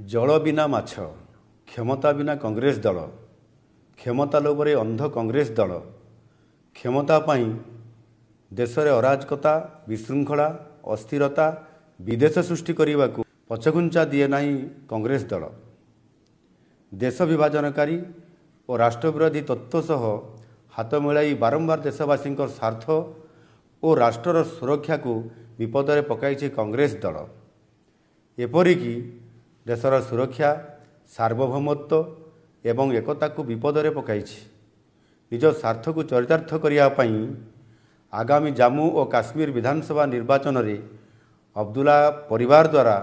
जल बिना माछ, क्षमता बिना कांग्रेस दल, क्षमता लोभरे अंध कांग्रेस दल, क्षमता पाई देश में अराजकता, विशृंखला, अस्थिरता, विदेश सृष्टि करने को पछघुंचा दिए नहीं कांग्रेस दल। देश विभाजनकारी और राष्ट्रविरोधी तत्व सह हाथ मिलाई बारंबार देशवासी स्वार्थ और राष्ट्रर सुरक्षा को विपद में पकाई कांग्रेस दल। एपरिकी देशर सुरक्षा, सार्वभौमत्व एवं एकता को विपद में पकाई निज स्वार्थ को चरितार्थ करने आगामी जम्मू और काश्मीर विधानसभा निर्वाचन में अब्दुल्ला परिवार द्वारा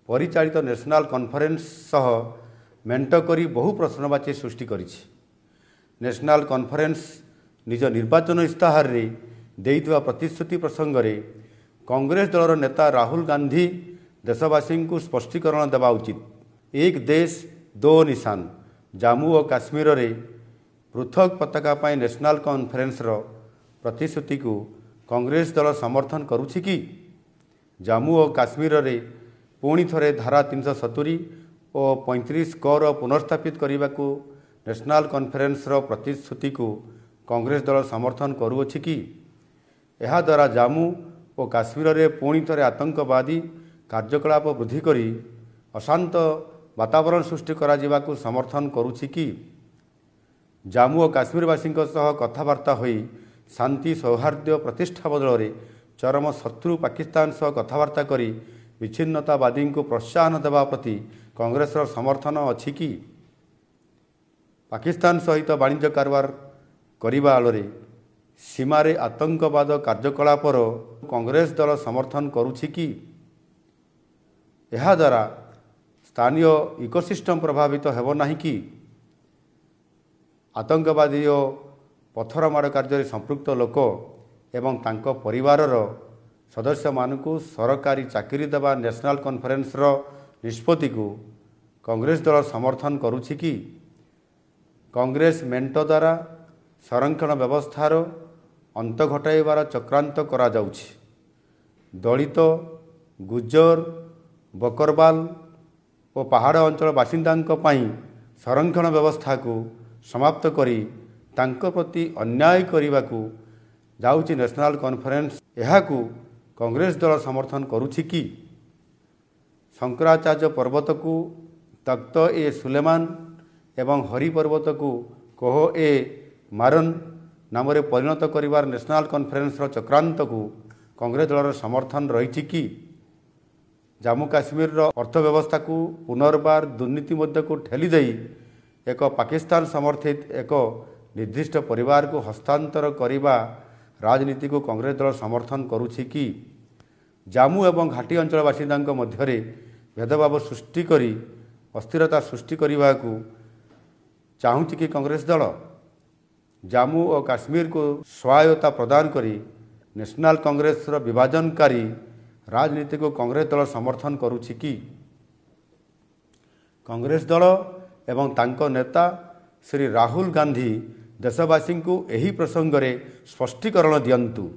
परिचालित नेशनल कॉन्फ्रेंस सह मेंट करी बहु प्रश्नवाची सृष्टि करिछि। नेशनल कॉन्फ्रेंस निज निर्वाचन इस्ताहार रे देइतवा प्रतिश्रुति प्रसंग में कांग्रेस दलर नेता राहुल गांधी देशवासी को स्पष्टीकरण देवा उचित। एक देश दो निशान जम्मू और काश्मीर रे पृथक पताका पाई नेशनल कॉन्फ्रेंस रो प्रतिश्रुति को कांग्रेस दल समर्थन करुछि कि? जम्मू और काश्मीर रे पुणी थरे धारा 370 और 35 कर पुनर्स्थापित करने को नेशनल कॉन्फ्रेंस रो प्रतिश्रुति को कांग्रेस दल समर्थन करुछि कि? यह द्वारा जम्मू और काश्मीर रे पुणी थरे आतंकवादी कार्यकलाप वृद्धि करी अशांत वातावरण सृष्टि करा जिबा को समर्थन करुछि कि? जम्मू और काश्मीरवासी सह कथबार्ता होई शांति सौहार्द प्रतिष्ठा बदल में चरम शत्रु पाकिस्तान सह कथबार्ता करी विच्छिन्नतावादी को प्रोत्साहन देवा प्रति कांग्रेस समर्थन अछि कि? पाकिस्तान सहित वाणिज्य कारबार करने आलोरे सीमारे आतंकवाद कार्यकलापर कांग्रेस दल समर्थन करुछि कि? यह द्वारा स्थानीय इकोसिस्टम प्रभावित हेब नाही कि? आतंकवादी और पथरमाड़ कार्य संपृक्त लोक एवं तांको परिवारर सदस्य मानकु सरकारी चाकरी देवा नेशनल कॉन्फ्रेंस रो निष्पत्ति को कांग्रेस दल समर्थन करुछि कि? कांग्रेस मेंट द्वारा संरक्षण व्यवस्थार अंत घटाइबार चक्रांत करा जाउछि। दलित, गुज्जर, बकरवाल और पहाड़ अंचल बासिंदांक पई संरक्षण व्यवस्था को समाप्त करी तांको प्रति अन्याय करने को जाउछि नेशनल कॉन्फ्रेंस। यह को कांग्रेस दल समर्थन करुछि कि? शंकराचार्य पर्वत को तख्त ए सुलेमान एवं हरि पर्वत को कोह ए मारन नाम रे परिणत करिवार नेशनल कॉन्फ्रेंस रो चक्रांत को कांग्रेस दलर समर्थन रही कि? जम्मू काश्मीर रो अर्थव्यवस्था को पुनर्बार दुर्नीति मध्य को ठेली देई एक पाकिस्तान समर्थित एक निर्दिष्ट परिवार को हस्तांतर करिबा राजनीति को कांग्रेस दल समर्थन करुछि कि? जम्मू एवं घाटी अंचल बासिंदांक मध्यरे भेदभाव सृष्टि करी अस्थिरता सृष्टि करने को चाहूछि कि कांग्रेस दल? जम्मू और काश्मीर को स्वायत्ता प्रदान करी नेशनल कांग्रेस रो विभाजनकारी राजनीति को कांग्रेस दल समर्थन करुछि कि? कांग्रेस दल एवं तांको नेता श्री राहुल गांधी देशवासी को यही प्रसंग में स्पष्टीकरण दियंतु।